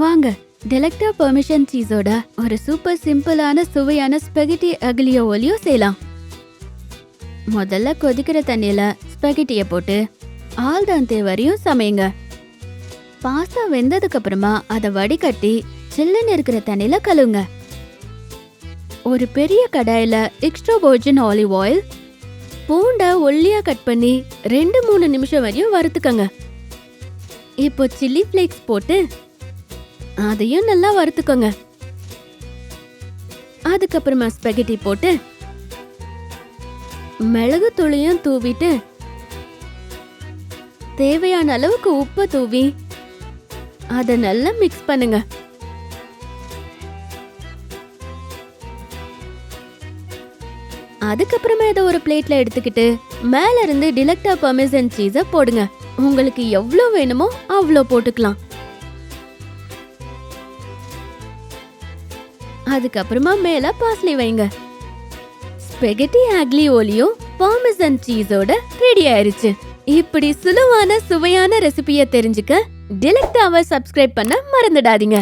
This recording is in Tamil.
வாங்க D'lecta Parmesan Cheeseோட ஒரு சூப்பர் சிம்பிளான சுவையான ஸ்பெகட்டி Aglio Olio செய்யலாம். முதல்ல கொதிக்கிற தண்ணியில ஸ்பெகட்டியை போட்டு ஆல் டன்டே வரையும் சமையுங்க. பாஸ்தா வெந்ததுக்கு அப்புறமா அதை வடிகட்டி சில்லுன்னு இருக்கிற தண்ணியில கழுவுங்க. ஒரு பெரிய கடாயில எக்ஸ்ட்ரா வர்ஜின் ஆலிவ் ஆயில், பூண்டை ஒல்லியா கட் பண்ணி 2-3 நிமிஷம் வரையும் வறுத்துக்கங்க. இப்போ சில்லி ஃபிளேக்ஸ் போட்டு அதையும் நல்லா வறுத்துக்கோங்க. அதுக்கப்புறமா ஸ்பெகட்டி போட்டு மிளகு தூளையும் தூவிட்டு தேவையான அளவுக்கு உப்பு தூவி அதை நல்லா மிக்ஸ் பண்ணுங்க. அதுக்கப்புறமா இதை ஒரு பிளேட்ல எடுத்துக்கிட்டு மேல இருந்து D'lecta Parmesan Cheese போடுங்க. உங்களுக்கு எவ்வளவு வேணுமோ அவ்வளோ போட்டுக்கலாம். அதுக்கப்புறமா மேல பாஸ்லி வைங்க. ஸ்பெகட்டி Aglio Olio பார்மெசன் சீஸோட ரெடி ஆயிருச்சு. இப்படி சுலுவான சுவையான ரெசிபியை தெரிஞ்சுக்க D'lectaவை சப்ஸ்கிரைப் பண்ண மறந்துடாதீங்க.